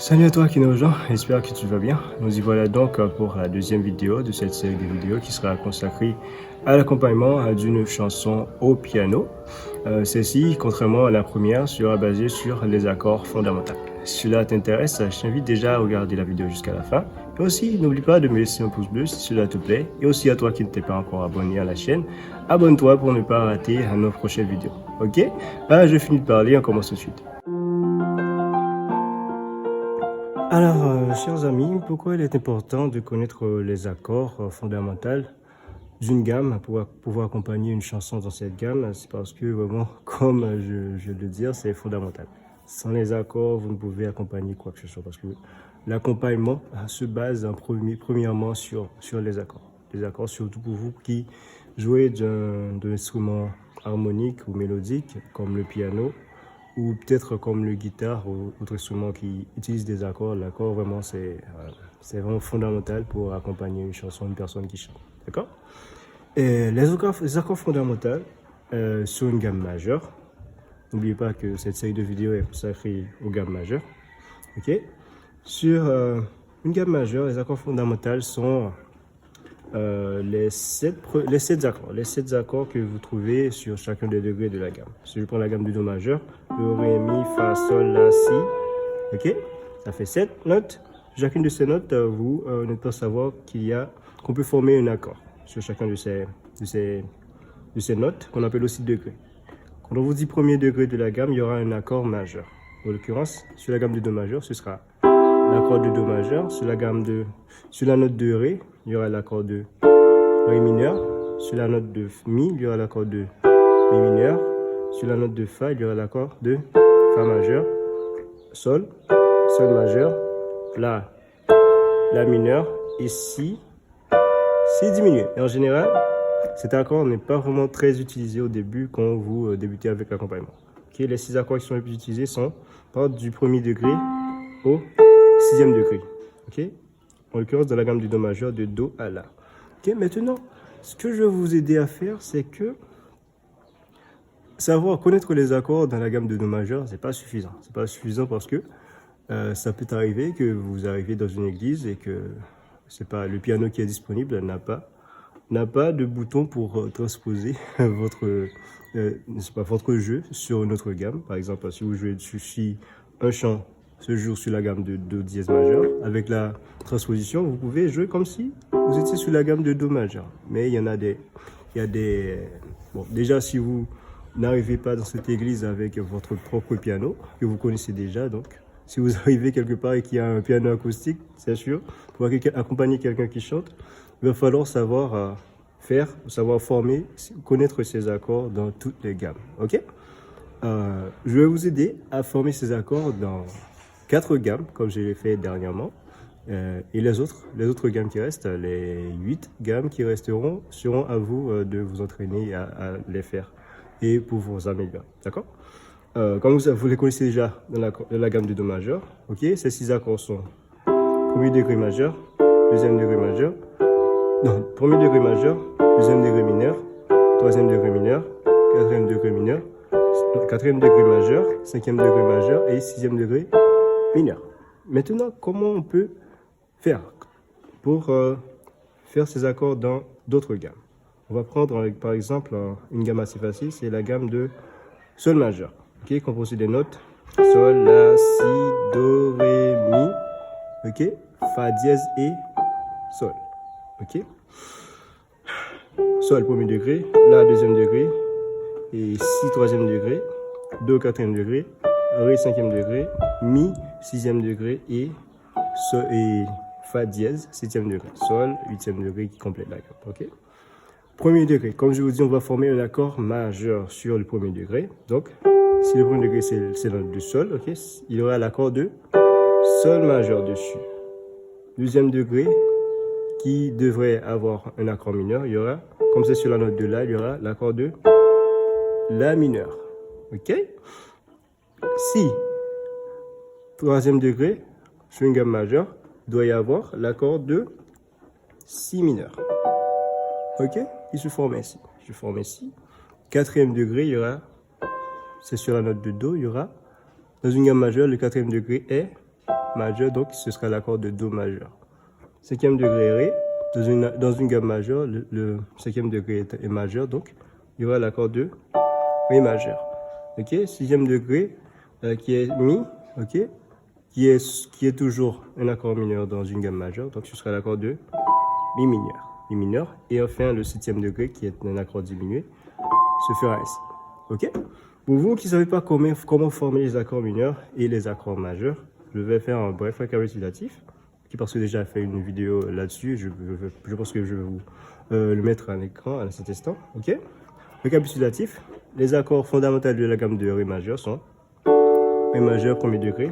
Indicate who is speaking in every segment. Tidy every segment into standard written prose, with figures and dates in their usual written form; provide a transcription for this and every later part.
Speaker 1: Salut à toi qui nous rejoint, j'espère que tu vas bien. Nous y voilà donc pour la deuxième vidéo de cette série de vidéos qui sera consacrée à l'accompagnement d'une chanson au piano. Celle-ci, contrairement à la première, sera basée sur les accords fondamentaux. Si cela t'intéresse, je t'invite déjà à regarder la vidéo jusqu'à la fin. Et aussi, n'oublie pas de me laisser un pouce bleu si cela te plaît. Et aussi à toi qui ne t'es pas encore abonné à la chaîne, abonne-toi pour ne pas rater nos prochaines vidéos. Ok? Je finis de parler, on commence tout de suite. Alors, chers amis, pourquoi il est important de connaître les accords fondamentaux d'une gamme pour pouvoir accompagner une chanson dans cette gamme? C'est parce que vraiment, comme je le dis, c'est fondamental. Sans les accords, vous ne pouvez accompagner quoi que ce soit parce que l'accompagnement se base premièrement sur les accords. Les accords, surtout pour vous qui jouez d'un instrument harmonique ou mélodique comme le piano, ou peut-être comme le guitare ou autre instrument qui utilise des accords. L'accord, vraiment, c'est vraiment fondamental pour accompagner une chanson, une personne qui chante. D'accord? Et les accords fondamentaux sur une gamme majeure. N'oubliez pas que cette série de vidéos est consacrée aux gammes majeures. OK? Sur une gamme majeure, les accords fondamentaux sont les sept accords que vous trouvez sur chacun des degrés de la gamme. Si je prends la gamme du Do majeur, Do, Ré, Mi, Fa, Sol, La, Si, ok, ça fait 7 notes. Chacune de ces notes, vous n'êtes pas savoir qu'on peut former un accord sur chacun de ces notes, qu'on appelle aussi degrés. Quand on vous dit premier degré de la gamme, il y aura un accord majeur. En l'occurrence, sur la gamme du Do majeur, ce sera l'accord de Do majeur. Sur la note de Ré, il y aura l'accord de Ré mineur. Sur la note de Mi, il y aura l'accord de Mi mineur. Sur la note de Fa, il y aura l'accord de Fa majeur. Sol, Sol majeur. La mineur. Et Si, Si diminué. Et en général, cet accord n'est pas vraiment très utilisé au début quand vous débutez avec l'accompagnement. Okay, les 6 accords qui sont les plus utilisés partent du premier degré au 6e degré. Okay? En l'occurrence, dans la gamme du Do majeur, de Do à La. Okay? Maintenant, ce que je vais vous aider à faire, c'est que connaître les accords dans la gamme de Do majeur, c'est pas suffisant. C'est pas suffisant parce que ça peut arriver que vous arrivez dans une église et que le piano qui est disponible n'a pas de bouton pour transposer votre jeu sur une autre gamme. Par exemple, si vous jouez dessus un chant se joue sur la gamme de Do dièse majeur, avec la transposition, vous pouvez jouer comme si vous étiez sur la gamme de Do majeur. Mais bon, déjà, si vous n'arrivez pas dans cette église avec votre propre piano, que vous connaissez déjà, donc, si vous arrivez quelque part et qu'il y a un piano acoustique, c'est sûr, pour accompagner quelqu'un qui chante, il va falloir savoir former, connaître ces accords dans toutes les gammes. Ok? Je vais vous aider à former ces accords dans 4 gammes, comme je l'ai fait dernièrement. Et les autres gammes qui restent, les 8 gammes qui resteront, seront à vous de vous entraîner à les faire et pour vous améliorer. D'accord? Comme vous les connaissez déjà dans la gamme de Do majeur, ok? Ces 6 accords sont premier degré majeur, deuxième degré majeur, non, premier degré majeur, deuxième degré mineur, troisième degré mineur, quatrième degré mineur, quatrième degré majeur, cinquième degré majeur et sixième degré mineur. Maintenant, comment on peut faire pour faire ces accords dans d'autres gammes? On va prendre par exemple une gamme assez facile, c'est la gamme de Sol majeur, ok, composée des notes Sol, La, Si, Do, Ré, Mi, ok, Fa dièse et Sol, ok. Sol premier degré, La deuxième degré, et Si troisième degré, Do quatrième degré, Ré cinquième degré, Mi sixième degré et Fa dièse septième degré. Sol huitième degré qui complète la gamme. Ok. Premier degré, comme je vous dis, on va former un accord majeur sur le premier degré. Donc, si le premier degré c'est la note de Sol, ok, il y aura l'accord de Sol majeur dessus. Deuxième degré, qui devrait avoir un accord mineur, il y aura, comme c'est sur la note de La, il y aura l'accord de La mineur. Ok? Si, troisième degré, sur une gamme majeure, il doit y avoir l'accord de Si mineur. Ok? Il se forme ainsi. Quatrième degré, il y aura, c'est sur la note de Do, il y aura, dans une gamme majeure, le quatrième degré est majeur, donc ce sera l'accord de Do majeur. Cinquième degré Ré, dans une gamme majeure, le cinquième degré est majeur, donc il y aura l'accord de Ré majeur. Ok, sixième degré qui est Mi, ok, qui est toujours un accord mineur dans une gamme majeure, donc ce sera l'accord de Mi mineur. Mi mineur. Et enfin, le septième degré qui est un accord diminué se fera ainsi. Ok. Pour vous qui ne savez pas comment former les accords mineurs et les accords majeurs, je vais faire un bref récapitulatif. Parce que déjà fait une vidéo là-dessus, je pense que je vais vous le mettre à l'écran à cet instant. Ok. Récapitulatif. Les accords fondamentaux de la gamme de Ré majeur sont Ré majeur premier degré,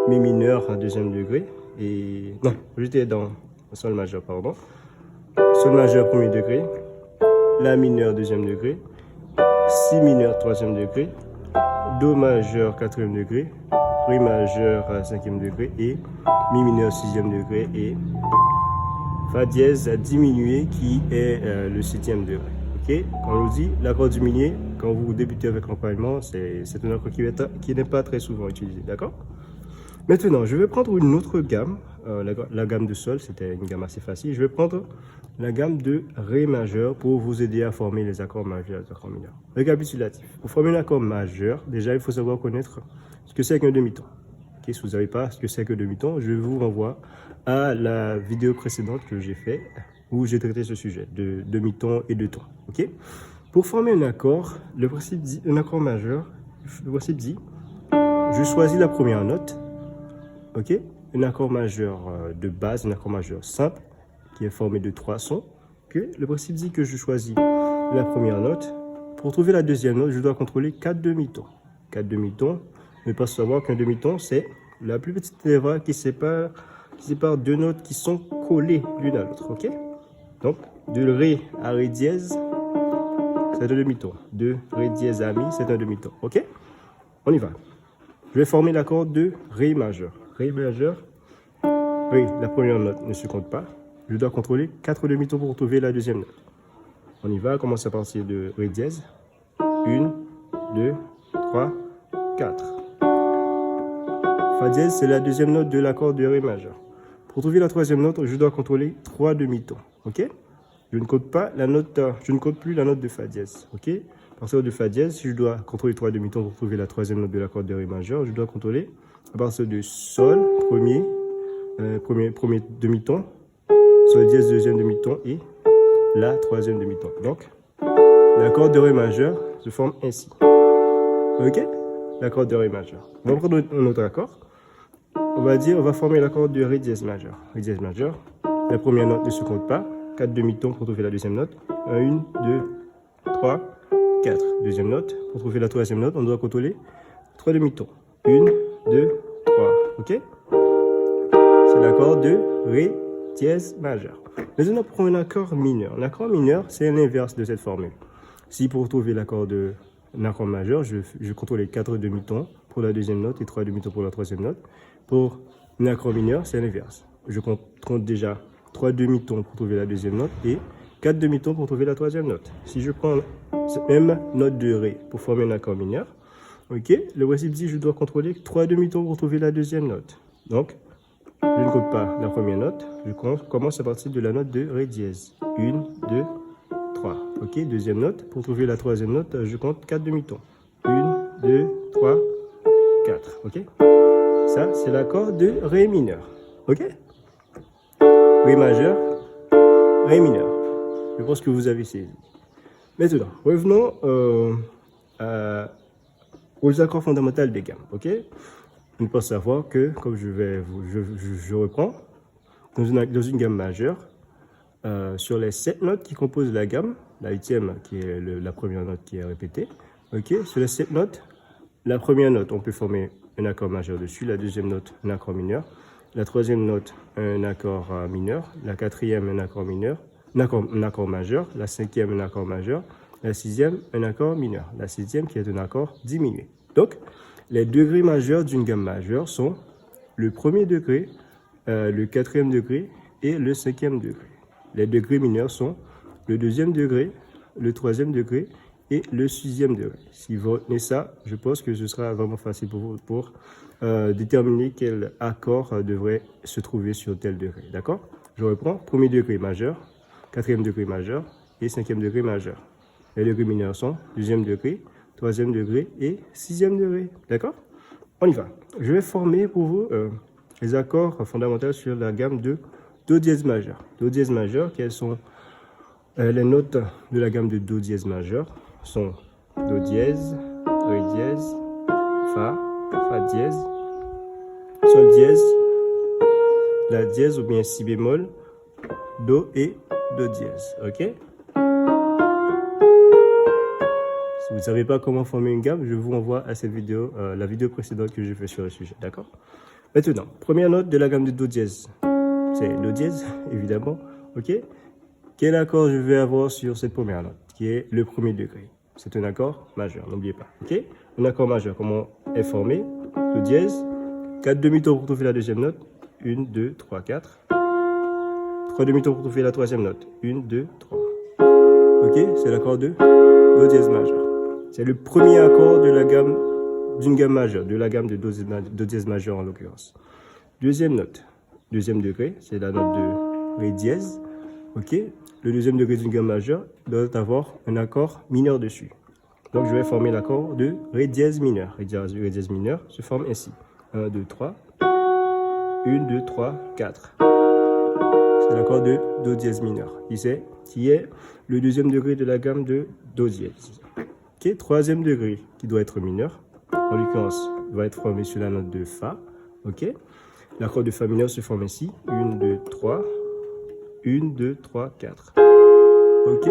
Speaker 1: Mi mineur en deuxième degré, et non, j'étais dans Sol majeur, pardon. Sol majeur premier degré, La mineur deuxième degré, Si mineur troisième degré, Do majeur quatrième degré, Ré majeur cinquième degré et Mi mineur sixième degré et Fa dièse diminué qui est le septième degré. Ok, on nous dit l'accord diminué quand vous débutez avec l'accompagnement, c'est un accord qui n'est pas très souvent utilisé, d'accord? Maintenant, je vais prendre une autre gamme, la gamme de Sol, c'était une gamme assez facile. Je vais prendre la gamme de Ré majeur pour vous aider à former les accords majeurs et les accords mineurs. Récapitulatif. Pour former un accord majeur, déjà, il faut savoir connaître ce que c'est qu'un demi-ton. Okay, si vous ne savez pas ce que c'est qu'un demi-ton, je vous renvoie à la vidéo précédente que j'ai faite où j'ai traité ce sujet de demi-ton et de ton. Okay? Pour former un accord, le principe dit, un accord majeur, le principe dit, je choisis la première note. Ok, un accord majeur de base, un accord majeur simple, qui est formé de 3 sons. Okay. Le principe dit que je choisis la première note. Pour trouver la deuxième note, je dois contrôler 4 demi-tons. 4 demi-tons, mais pas savoir qu'un demi-ton, c'est la plus petite intervalle qui sépare deux notes qui sont collées l'une à l'autre. Ok, donc, de Ré à Ré dièse, c'est un demi-ton. De Ré dièse à Mi, c'est un demi-ton. Ok, on y va. Je vais former l'accord de Ré majeur. Ré majeur, Ré, la première note ne se compte pas. Je dois contrôler 4 demi-tons pour trouver la deuxième note. On y va, commence à partir de Ré dièse. 1, 2, 3, 4. Fa dièse, c'est la deuxième note de l'accord de Ré majeur. Pour trouver la troisième note, je dois contrôler 3 demi-tons. Ok? Je ne compte plus la note de Fa dièse. Ok? À partir de Fa dièse, si je dois contrôler 3 demi-tons pour trouver la troisième note de l'accord de Ré majeur, je dois contrôler à partir de Sol, premier demi-ton, Sol dièse, deuxième demi-ton et La, troisième demi-ton. Donc, l'accord de Ré majeur se forme ainsi. Ok? L'accord de Ré majeur. On va prendre un autre accord. On va former l'accord de Ré dièse majeur. Ré dièse majeur, la première note ne se compte pas. 4 demi-tons pour trouver la deuxième note. 1, 2, 3, 4. Deuxième note. Pour trouver la troisième note, on doit contrôler 3 demi-tons. 1, 2, 3. Ok? C'est l'accord de Ré dièse majeur. Maintenant, pour un accord mineur. L'accord mineur, c'est l'inverse de cette formule. Si pour trouver l'accord de un accord majeur, je contrôle les 4 demi-tons pour la deuxième note et 3 demi-tons pour la troisième note. Pour un accord mineur, c'est l'inverse. Je compte déjà 3 demi-tons pour trouver la deuxième note et 4 demi-tons pour trouver la troisième note. Si je prends cette même note de Ré pour former un accord mineur, ok, le principe dit que je dois contrôler 3 demi-tons pour trouver la deuxième note. Donc, je ne compte pas la première note, je commence à partir de la note de Ré dièse. 1, 2, 3. Ok, deuxième note. Pour trouver la troisième note, je compte 4 demi-tons. 1, 2, 3, 4. Ok, ça, c'est l'accord de Ré mineur. Ok, Ré majeur, Ré mineur. Je pense que vous avez saisi. Maintenant, revenons aux accords fondamentaux des gammes. Ok, il faut savoir que, comme je reprends, dans une gamme majeure, sur les 7 notes qui composent la gamme, la huitième qui est la première note qui est répétée, ok, sur les 7 notes, la première note, on peut former un accord majeur dessus, la deuxième note, un accord mineur, la troisième note, un accord mineur, la quatrième, un accord mineur, un accord majeur, la cinquième, un accord majeur, la sixième, un accord mineur, la septième qui est un accord diminué. Donc, les degrés majeurs d'une gamme majeure sont le premier degré, le quatrième degré et le cinquième degré. Les degrés mineurs sont le deuxième degré, le troisième degré et le sixième degré. Si vous retenez ça, je pense que ce sera vraiment facile pour vous pour déterminer quel accord devrait se trouver sur tel degré. D'accord? Je reprends. Premier degré majeur, quatrième degré majeur et cinquième degré majeur. Les degrés mineurs sont deuxième degré, troisième degré et sixième degré. D'accord? On y va. Je vais former pour vous les accords fondamentaux sur la gamme de Do dièse majeur. Do dièse majeur, quelles sont les notes de la gamme de Do dièse majeur? Sont Do dièse, Ré dièse, Fa, Fa dièse, Sol dièse, La dièse ou bien Si bémol, Do et Do dièse. Ok? Si vous ne savez pas comment former une gamme, je vous renvoie à cette vidéo, la vidéo précédente que j'ai fait sur le sujet. D'accord? Maintenant, première note de la gamme de Do dièse. C'est Do dièse, évidemment. Ok? Quel accord je vais avoir sur cette première note, qui est le premier degré? C'est un accord majeur, n'oubliez pas. Ok? Un accord majeur, comment est formé? Do dièse, 4 demi-tons pour trouver la deuxième note. 1, 2, 3, 4. 3 demi-tons pour trouver la troisième note. 1, 2, 3. Ok? C'est l'accord de Do dièse majeur. C'est le premier accord de la gamme, d'une gamme majeure, de la gamme de Do dièse majeur en l'occurrence. Deuxième note, deuxième degré, c'est la note de Ré dièse. Ok? Le deuxième degré d'une gamme majeure doit avoir un accord mineur dessus. Donc je vais former l'accord de Ré dièse mineur. Ré dièse mineur se forme ainsi. 1, 2, 3. 1, 2, 3, 4. C'est l'accord de Do dièse mineur, qui est le deuxième degré de la gamme de Do dièse. Okay. Troisième degré, qui doit être mineur, en l'occurrence, va être formé sur la note de Fa. Okay. L'accord de Fa mineur se forme ainsi. 1, 2, 3. 1, 2, 3, 4. Ok.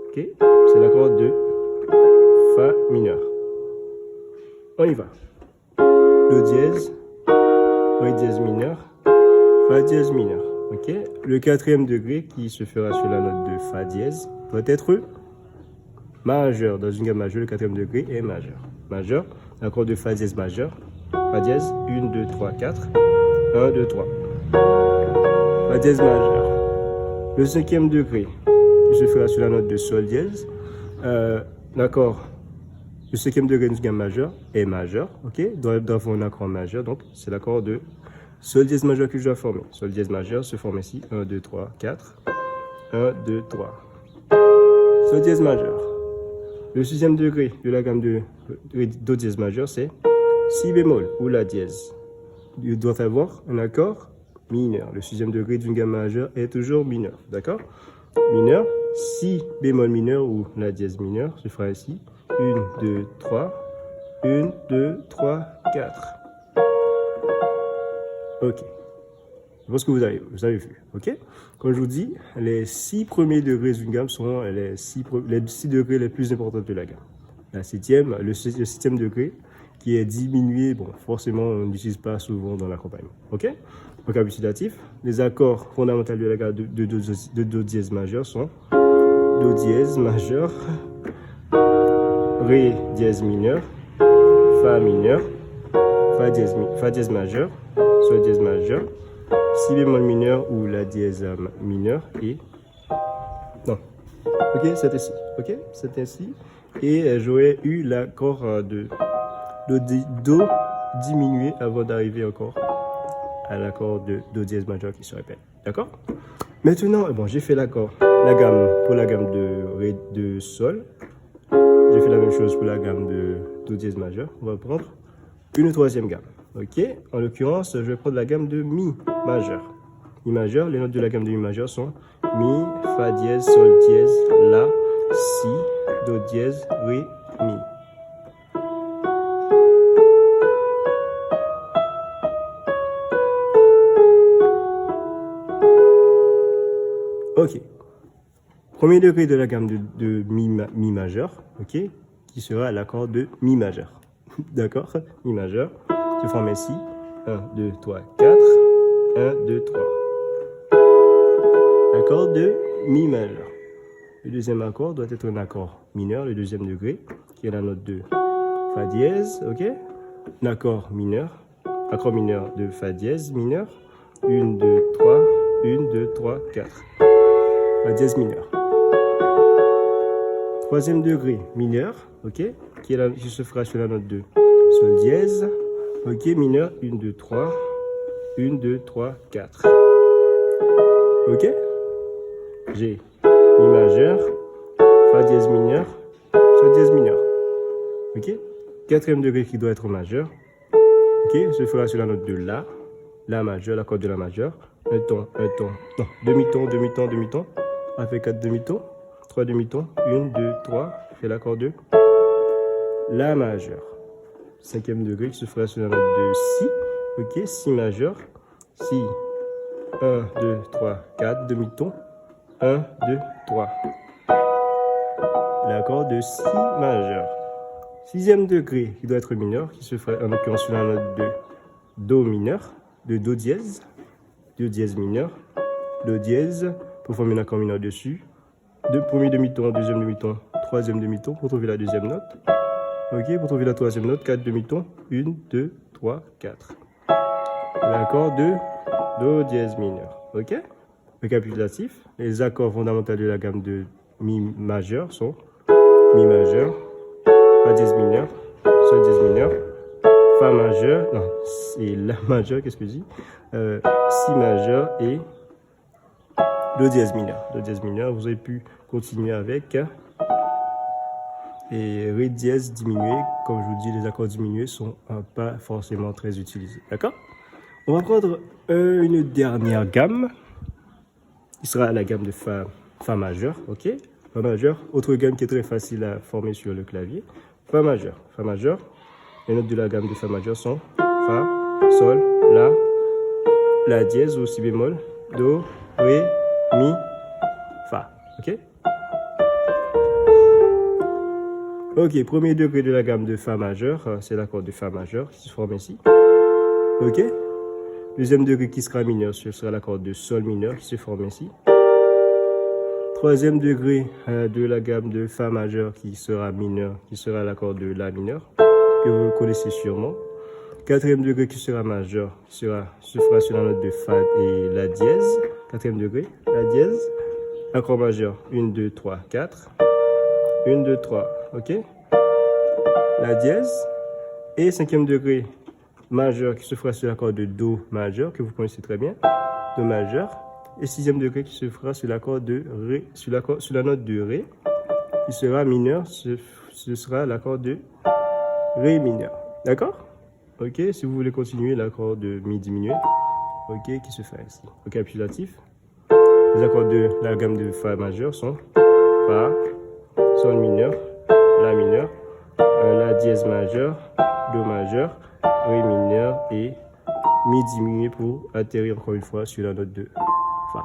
Speaker 1: Ok. C'est l'accord de Fa mineur. On y va. Do dièse, Ré dièse mineur, Fa dièse mineur. Ok. Le quatrième degré qui se fera sur la note de Fa dièse doit être majeur. Dans une gamme majeure, le quatrième degré est majeur. Majeur, l'accord de Fa dièse majeur. Fa dièse, 1, 2, 3, 4. 1, 2, 3. Fa dièse majeur. Le cinquième degré qui se fera sur la note de Sol dièse. L'accord, le cinquième degré d'une gamme majeure est majeur. Ok, doit avoir un accord majeur. Donc, c'est l'accord de Sol dièse majeur que je dois former. Sol dièse majeur se forme ici. 1, 2, 3, 4. 1, 2, 3. Sol dièse majeur. Le sixième degré de la gamme de Do dièse majeur, c'est Si bémol ou La dièse. Il doit avoir un accord mineur. Le sixième degré d'une gamme majeure est toujours mineur. D'accord? Mineur, Si bémol mineur ou La dièse mineur se fera ici. 1, 2, 3. 1, 2, 3, 4. Ok. Je pense que vous avez vu. Ok? Comme je vous dis, les 6 premiers degrés d'une gamme sont les 6 degrés les plus importants de la gamme. Le septième degré qui est diminué, bon, forcément, on n'utilise pas souvent dans l'accompagnement. Ok? Récapitulatif, les accords fondamentaux de la gamme de Do dièse majeur sont Do dièse majeur, Ré dièse mineur, Fa mineur, Fa dièse majeur, Sol dièse majeur, Si bémol mineur ou La dièse mineur et... Non. Ok, c'est ainsi. Ok, c'est ainsi. Et j'aurais eu l'accord de Do diminué avant d'arriver encore à l'accord de Do dièse majeur qui se répète. D'accord? Maintenant, bon, j'ai fait l'accord, pour la gamme de Sol. J'ai fait la même chose pour la gamme de Do dièse majeur. On va prendre une troisième gamme. Ok? En l'occurrence, je vais prendre la gamme de Mi majeur. Mi majeur, les notes de la gamme de Mi majeur sont Mi, Fa dièse, Sol dièse, La, Si, Do dièse, Ré, Mi. Ok. Premier degré de la gamme de Mi majeur, ok, qui sera l'accord de Mi majeur. D'accord? Mi majeur se forme ici. 1, 2, 3, 4. 1, 2, 3. Accord de Mi majeur. Le deuxième accord doit être un accord mineur, le deuxième degré, qui est la note de Fa dièse, ok? Un accord mineur de Fa dièse mineur. 1, 2, 3. 1, 2, 3, 4. Fa dièse mineur. Troisième degré mineur, ok, qui se fera sur la note de sol dièse, ok, mineur, 1, 2, 3, 1, 2, 3, 4. Ok? J'ai mi majeur, fa dièse mineur, sol dièse mineur. Ok? Quatrième degré qui doit être majeur. Ok? Se fera sur la note de la majeur, l'accord de la majeure. Un ton, non, demi-ton, demi-ton, demi-ton. On fait 4 demi-tons, 3 demi-tons, 1, 2, 3. Fait l'accord de la majeure. Cinquième degré qui se fera sur la note de si. Ok? Si majeur. Si. 1, 2, 3, 4 demi-tons. 1, 2, 3. L'accord de si majeur. Sixième degré qui doit être mineur, qui se fera en l'occurrence sur la note de do mineur, de do dièse mineur, do dièse pour former un accord mineur dessus. Premier demi-ton, deuxième demi-ton, troisième demi-ton pour trouver la deuxième note. Ok, pour trouver la troisième note, 4 demi-tons, 1, 2, 3, 4. L'accord de do dièse mineur. Ok? Récapitulatif, les accords fondamentaux de la gamme de mi majeur sont mi majeur, fa dièse mineur, sol dièse mineur, fa majeur, non, c'est la majeur, qu'est-ce que je dis? Si majeur et do dièse mineur. Do dièse mineur, vous avez pu continuer avec et ré dièse diminué. Comme je vous dis, les accords diminués sont pas forcément très utilisés. D'accord? On va prendre une dernière gamme qui sera la gamme de fa majeur. Ok? Fa majeur, autre gamme qui est très facile à former sur le clavier. Fa majeur. Fa majeur. Les notes de la gamme de fa majeur sont fa, sol, la dièse ou si bémol, do, ré, mi, fa. Ok? Ok, premier degré de la gamme de fa majeur, c'est l'accord de fa majeur qui se forme ici. Ok? Deuxième degré qui sera mineur, ce sera l'accord de sol mineur qui se forme ici. Troisième degré de la gamme de fa majeur qui sera mineur, qui sera l'accord de la mineur, que vous connaissez sûrement. Quatrième degré qui sera majeur, se fera sur la note de fa et la dièse. Quatrième degré, la dièse. Accord majeur, 1, 2, 3, 4. 1, 2, 3, ok? La dièse. Et cinquième degré majeur qui se fera sur l'accord de do majeur, que vous connaissez très bien. Do majeur. Et sixième degré qui se fera sur l'accord de ré, sur la note de ré, qui sera mineur, ce sera l'accord de ré mineur. D'accord? Ok, si vous voulez continuer, l'accord de mi diminué, ok, qui se fait ici. Récapitulatif. Les accords de la gamme de fa majeur sont fa, sol mineur, la mineur, la dièse majeur, do majeur, ré mineur et mi diminué pour atterrir encore une fois sur la note de fa.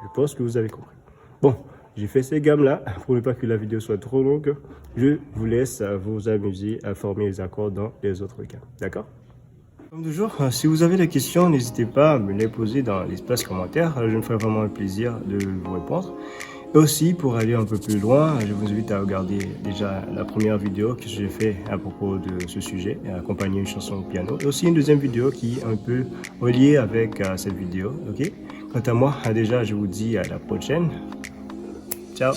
Speaker 1: Je pense que vous avez compris. Bon, j'ai fait ces gammes-là pour ne pas que la vidéo soit trop longue. Je vous laisse vous amuser à former les accords dans les autres gammes. D'accord? Comme toujours, si vous avez des questions, n'hésitez pas à me les poser dans l'espace commentaire. Je me ferai vraiment un plaisir de vous répondre. Et aussi, pour aller un peu plus loin, je vous invite à regarder déjà la première vidéo que j'ai fait à propos de ce sujet, accompagner une chanson au piano. Et aussi une deuxième vidéo qui est un peu reliée avec cette vidéo. Ok? Quant à moi, déjà, je vous dis à la prochaine. Ciao!